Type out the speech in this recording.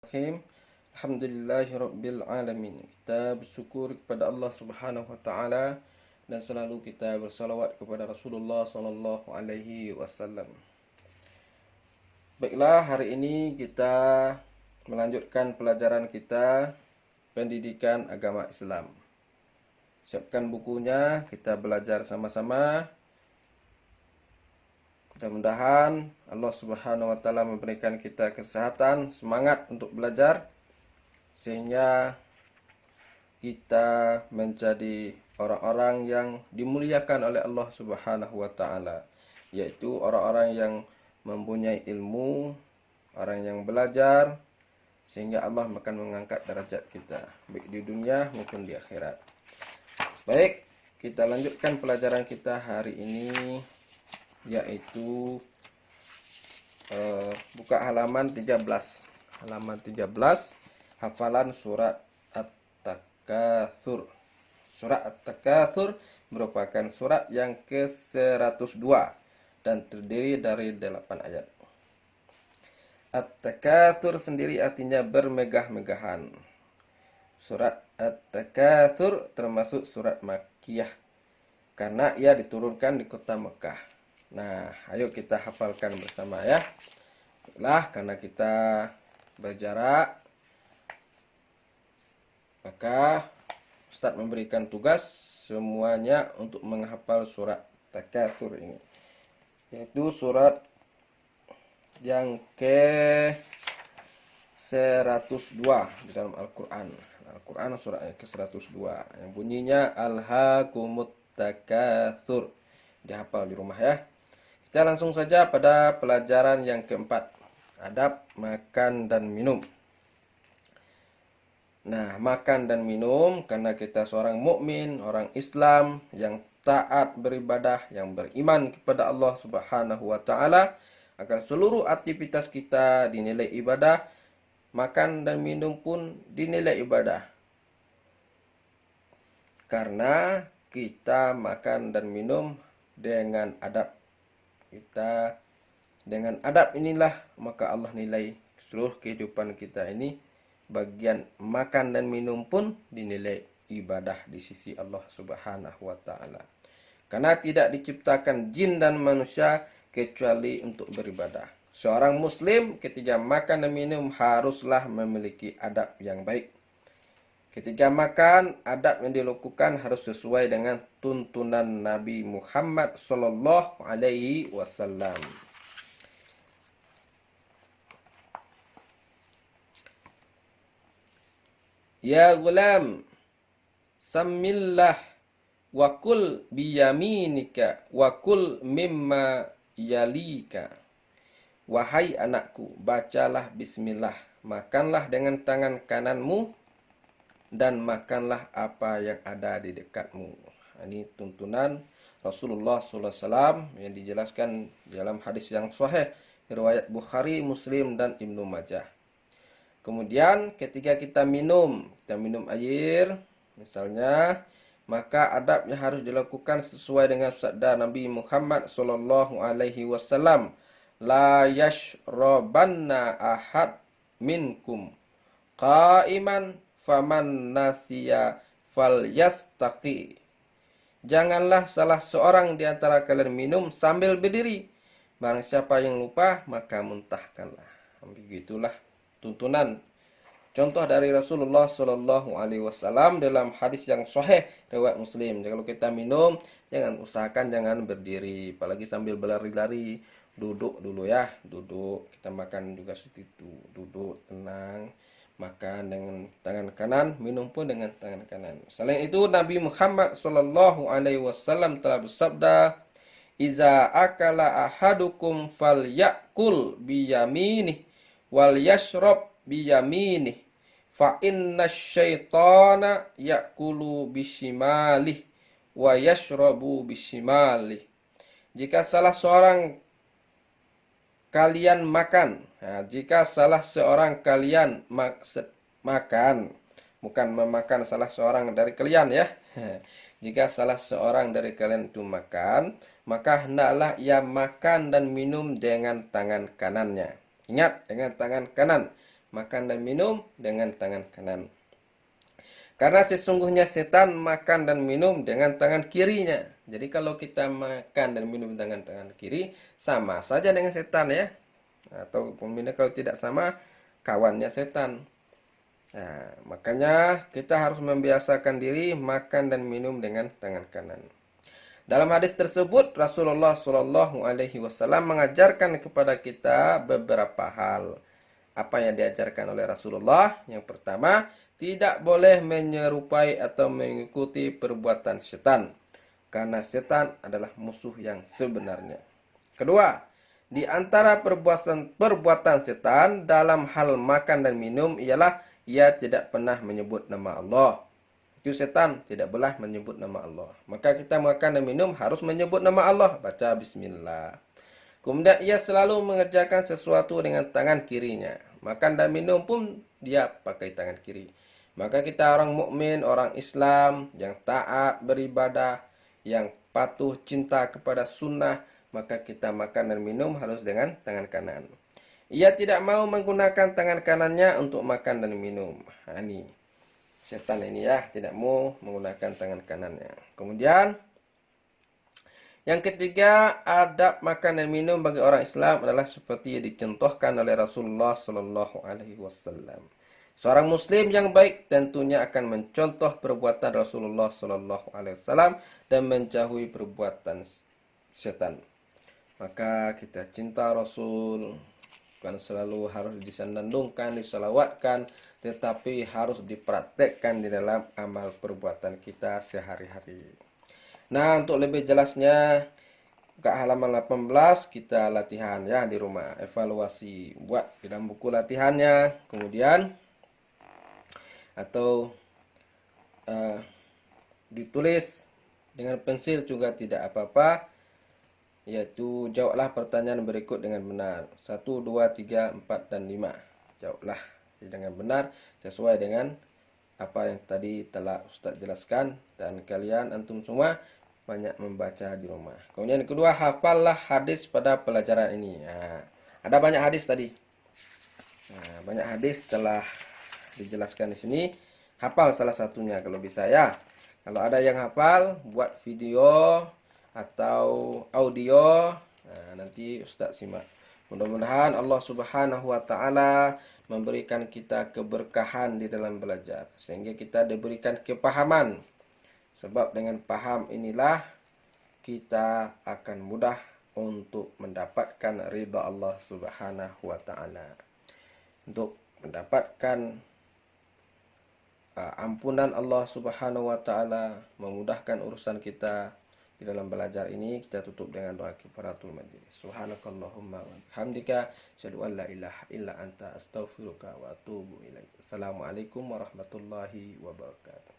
Bismillahirrahmanirrahim. Alhamdulillahirabbil alamin. Kita bersyukur kepada Allah Subhanahu wa taala dan selalu kita bersalawat kepada Rasulullah sallallahu alaihi wasallam. Baiklah, hari ini kita melanjutkan pelajaran kita pendidikan agama Islam. Siapkan bukunya, kita belajar sama-sama. Mudah-mudahan Allah Subhanahu wa taala memberikan kita kesehatan, semangat untuk belajar sehingga kita menjadi orang-orang yang dimuliakan oleh Allah Subhanahu wa taala, yaitu orang-orang yang mempunyai ilmu, orang yang belajar sehingga Allah akan mengangkat derajat kita baik di dunia maupun di akhirat. Baik, kita lanjutkan pelajaran kita hari ini, yaitu buka halaman 13. Halaman 13, hafalan surat At-Takatsur. Surat At-Takatsur merupakan surat yang ke-102 dan terdiri dari 8 ayat. At-Takatsur sendiri artinya bermegah-megahan. Surat At-Takatsur termasuk surat Makkiyah karena ia diturunkan di kota Mekah. Nah, ayo kita hafalkan bersama ya. Baiklah, karena kita berjarak, maka Ustaz memberikan tugas semuanya untuk menghafal surat Takatsur ini, yaitu surat yang ke-102 di dalam Al-Quran. Al-Quran surat yang ke-102 yang bunyinya Alhaakumut Takatsur. Dihafal di rumah ya. Kita langsung saja pada pelajaran yang keempat, adab makan dan minum. Nah, makan dan minum karena kita seorang mukmin, orang Islam yang taat beribadah, yang beriman kepada Allah Subhanahu wa taala, agar seluruh aktivitas kita dinilai ibadah, makan dan minum pun dinilai ibadah. Karena kita makan dan minum dengan adab. Kita dengan adab inilah maka Allah nilai seluruh kehidupan kita ini. Bagian makan dan minum pun dinilai ibadah di sisi Allah Subhanahu wa taala. Karena tidak diciptakan jin dan manusia kecuali untuk beribadah. Seorang muslim ketika makan dan minum haruslah memiliki adab yang baik. Ketika makan, adab yang dilakukan harus sesuai dengan tuntunan Nabi Muhammad sallallahu alaihi wasallam. Ya gulam, samillah wa kul biyaminika wa kul mimma yalika. Wahai anakku, bacalah bismillah, makanlah dengan tangan kananmu dan makanlah apa yang ada di dekatmu. Ini tuntunan Rasulullah SAW yang dijelaskan dalam hadis yang sahih riwayat Bukhari, Muslim dan Ibnu Majah. Kemudian ketika kita minum air misalnya, maka adabnya harus dilakukan sesuai dengan sabda Nabi Muhammad sallallahu alaihi wasallam, la yashrabanna ahad minkum qa'iman faman nasiya falyastaqi. Janganlah salah seorang di antara kalian minum sambil berdiri. Barang siapa yang lupa, maka muntahkanlah. Begitulah tuntunan. Contoh dari Rasulullah Shallallahu Alaihi Wasallam dalam hadis yang sahih riwayat Muslim. Kalau kita minum, jangan berdiri, apalagi sambil berlari-lari. Duduk dulu ya, duduk. Kita makan juga seperti itu, duduk tenang. Makan dengan tangan kanan, minum pun dengan tangan kanan. Selain itu, Nabi Muhammad sallallahu alaihi wasallam telah bersabda, "Iza akala ahadukum falyakul biyaminih wal yashrab biyaminih fa inna syaitana yakulu bishimalih wa yashrabu bishimalih." Jika salah seorang kalian makan, jika salah seorang kalian makan, bukan memakan salah seorang dari kalian ya. Jika salah seorang dari kalian itu makan, maka hendaklah ia makan dan minum dengan tangan kanannya. Ingat, dengan tangan kanan. makan dan minum dengan tangan kanan. Karena sesungguhnya setan makan dan minum dengan tangan kirinya. Jadi kalau kita makan dan minum dengan tangan kiri, sama saja dengan setan ya. Atau pembina kalau tidak sama, kawannya setan. Nah, makanya kita harus membiasakan diri makan dan minum dengan tangan kanan. Dalam hadis tersebut, Rasulullah Shallallahu Alaihi Wasallam mengajarkan kepada kita beberapa hal. Apa yang diajarkan oleh Rasulullah? Yang pertama, tidak boleh menyerupai atau mengikuti perbuatan setan, karena setan adalah musuh yang sebenarnya. Kedua, di antara perbuatan setan dalam hal makan dan minum ialah ia tidak pernah menyebut nama Allah. Itu setan tidak boleh menyebut nama Allah. Maka kita makan dan minum harus menyebut nama Allah. Baca bismillah. Kemudian ia selalu mengerjakan sesuatu dengan tangan kirinya. Makan dan minum pun dia pakai tangan kiri. Maka kita orang mukmin, orang Islam yang taat beribadah, yang patuh cinta kepada sunnah, maka kita makan dan minum harus dengan tangan kanan. Ia tidak mau menggunakan tangan kanannya untuk makan dan minum. Ini setan ini ya, tidak mau menggunakan tangan kanannya. Kemudian yang ketiga, adab makan dan minum bagi orang Islam adalah seperti yang dicontohkan oleh Rasulullah Shallallahu Alaihi Wasallam. Seorang Muslim yang baik tentunya akan mencontoh perbuatan Rasulullah Shallallahu Alaihi Wasallam dan menjauhi perbuatan setan. Maka kita cinta Rasul, bukan selalu harus disenandungkan, disalawatkan, tetapi harus dipraktekkan di dalam amal perbuatan kita sehari-hari. Nah, untuk lebih jelasnya ke halaman 18 kita latihan ya di rumah. Evaluasi buat di dalam buku latihannya, kemudian atau ditulis dengan pensil juga tidak apa-apa. Yaitu jawablah pertanyaan berikut dengan benar. 1, 2, 3, 4 dan 5. Jawablah dengan benar sesuai dengan apa yang tadi telah Ustaz jelaskan, dan kalian antum semua banyak membaca di rumah. Kemudian yang kedua, hafallah hadis pada pelajaran ini. Nah, ada banyak hadis tadi. Nah, banyak hadis telah dijelaskan di sini. Hafal salah satunya kalau bisa ya. Kalau ada yang hafal, buat video atau audio. Nah, nanti Ustaz simak. Mudah-mudahan Allah Subhanahu wa taala memberikan kita keberkahan di dalam belajar sehingga kita diberikan kepahaman. Sebab dengan paham inilah kita akan mudah untuk mendapatkan ridha Allah Subhanahu wa taala. Untuk mendapatkan ampunan Allah Subhanahu wa taala, memudahkan urusan kita di dalam belajar ini, kita tutup dengan doa kifaratul majlis. Subhanakallahumma wa bihamdika asyhadu an la ilaha illa anta astaghfiruka wa atubu ilaik. Assalamualaikum warahmatullahi wabarakatuh.